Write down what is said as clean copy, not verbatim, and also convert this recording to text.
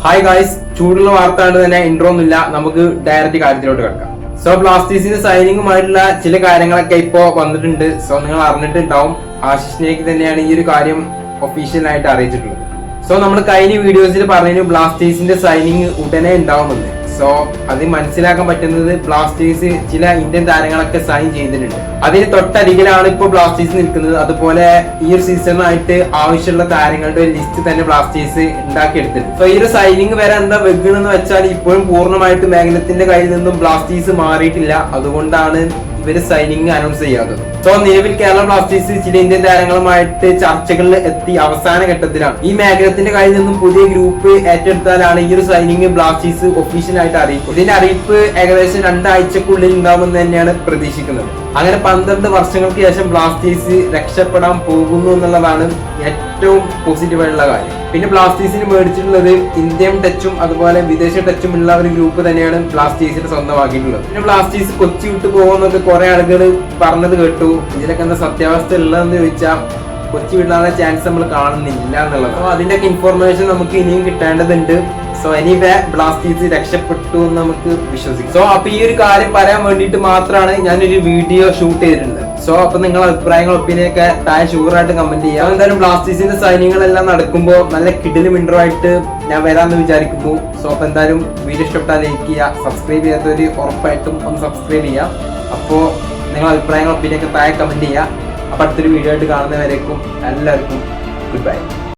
Hi guys, ചൂടുള്ള വാർത്ത കൊണ്ട് തന്നെ ഇൻട്രോ ഒന്നുമില്ല, നമുക്ക് ഡയറക്റ്റ് കാര്യത്തിലോട്ട് കിടക്കാം. സോ ബ്ലാസ്റ്റേഴ്സിന്റെ സൈനിങ്ങുമായിട്ടുള്ള ചില കാര്യങ്ങളൊക്കെ ഇപ്പോ വന്നിട്ടുണ്ട്. സോ നിങ്ങൾ അറിഞ്ഞിട്ടുണ്ടാവും, ആശിഷിനേക്ക് തന്നെയാണ് ഈ ഒരു കാര്യം ഒഫീഷ്യലായിട്ട് അറിയിച്ചിട്ടുള്ളത്. സോ നമ്മൾ കഴിഞ്ഞ വീഡിയോസിൽ പറഞ്ഞു ബ്ലാസ്റ്റേഴ്സിന്റെ സൈനിങ് ഉടനെ ഉണ്ടാവുമെന്ന്. സോ അത് മനസ്സിലാക്കാൻ പറ്റുന്നത് ബ്ലാസ്റ്റേഴ്സ് ചില ഇന്ത്യൻ താരങ്ങളൊക്കെ സൈൻ ചെയ്തിട്ടുണ്ട്. അതിന് തൊട്ടരികിലാണ് ഇപ്പോൾ ബ്ലാസ്റ്റേഴ്സ് നിൽക്കുന്നത്. അതുപോലെ ഈ ഒരു സീസണായിട്ട് ആവശ്യമുള്ള താരങ്ങളുടെ ഒരു ലിസ്റ്റ് തന്നെ ബ്ലാസ്റ്റേഴ്സ് ഉണ്ടാക്കിയെടുത്തിട്ടുണ്ട്. സോ ഈ ഒരു സൈനിങ് വരെ എന്താ വെക്കണെന്ന് വെച്ചാൽ ഇപ്പോഴും പൂർണ്ണമായിട്ട് മേഘനത്തിന്റെ കയ്യിൽ നിന്നും ബ്ലാസ്റ്റേഴ്സ് മാറിയിട്ടില്ല. അതുകൊണ്ടാണ് ഇവര് സൈനിങ് അനൗൺസ് ചെയ്യാത്തത്. സോ നിലവിൽ കേരള ബ്ലാസ്റ്റേഴ്സ് ചില ഇന്ത്യൻ താരങ്ങളുമായിട്ട് ചർച്ചകളിൽ എത്തി അവസാന ഘട്ടത്തിലാണ്. ഈ മേഖലത്തിന്റെ കയ്യിൽ നിന്നും പുതിയ ഗ്രൂപ്പ് ഏറ്റെടുത്താലാണ് ഈ ഒരു സൈനിങ് ബ്ലാസ്റ്റേഴ്സ് ഒഫീഷ്യലായിട്ട് അറിയിക്കും. ഇതിന്റെ അറിയിപ്പ് ഏകദേശം 2 ആഴ്ചക്കുള്ളിൽ ഉണ്ടാവുമെന്ന് തന്നെയാണ് പ്രതീക്ഷിക്കുന്നത്. അങ്ങനെ 12 വർഷങ്ങൾക്ക് ശേഷം ബ്ലാസ്റ്റേഴ്സ് രക്ഷപ്പെടാൻ പോകുന്നു എന്നുള്ളതാണ് ഏറ്റവും പോസിറ്റീവ് ആയിട്ടുള്ള കാര്യം. പിന്നെ ബ്ലാസ്റ്റേഴ്സിന് മേടിച്ചിട്ടുള്ളത് ഇന്ത്യൻ ടച്ചും അതുപോലെ വിദേശ ടച്ചും ഉള്ള ഒരു ഗ്രൂപ്പ് തന്നെയാണ് ബ്ലാസ്റ്റേഴ്സിന് സ്വന്തമാക്കിയിട്ടുള്ളത്. പിന്നെ ബ്ലാസ്റ്റേഴ്സ് കൊച്ചി വിട്ടു പോകുമെന്നൊക്കെ കുറെ ആളുകൾ പറഞ്ഞത് കേട്ടു. ഇതിലൊക്കെ എന്താ സത്യാവസ്ഥ ഉള്ളതെന്ന് ചോദിച്ചാൽ കൊച്ചി വിടാനുള്ള ചാൻസ് നമ്മൾ കാണുന്നില്ല എന്നുള്ളത്. അപ്പൊ അതിന്റെയൊക്കെ ഇൻഫോർമേഷൻ നമുക്ക് ഇനിയും കിട്ടേണ്ടതുണ്ട്. സോ എനിവേ ബ്ലാസ്റ്റേഴ്സ് രക്ഷപ്പെട്ടു എന്ന് നമുക്ക് വിശ്വസിക്കാം. സോ അപ്പൊ ഈ ഒരു കാര്യം പറയാൻ വേണ്ടിയിട്ട് മാത്രമാണ് ഞാനൊരു വീഡിയോ ഷൂട്ട് ചെയ്തിട്ടുണ്ട്. സോ അപ്പൊ നിങ്ങളുടെ അഭിപ്രായങ്ങൾ ഒപ്പീനിയൊക്കെ താഴെ ഷുവറായിട്ട് കമന്റ് ചെയ്യാം. എന്തായാലും ബ്ലാസ്റ്റേഴ്സിന്റെ സൈനികളെല്ലാം നടക്കുമ്പോൾ നല്ല കിടിലും ഇൻട്രോ ആയിട്ട് ഞാൻ വരാമെന്ന് വിചാരിക്കുന്നു. സോ അപ്പൊ എന്തായാലും വീഡിയോ ഇഷ്ടപ്പെട്ടാൽ ലൈക്ക് ചെയ്യുക, സബ്സ്ക്രൈബ് ചെയ്യാത്തവര് ഉറപ്പായിട്ടും ഒന്ന് സബ്സ്ക്രൈബ് ചെയ്യാം. അപ്പോൾ നിങ്ങളുടെ അഭിപ്രായങ്ങൾ ഒപ്പീനിയൊക്കെ താഴെ കമന്റ് ചെയ്യുക. അപ്പൊ അടുത്തൊരു വീഡിയോ ആയിട്ട് കാണുന്നവരേക്കും എല്ലാവർക്കും ഗുഡ് ബൈ.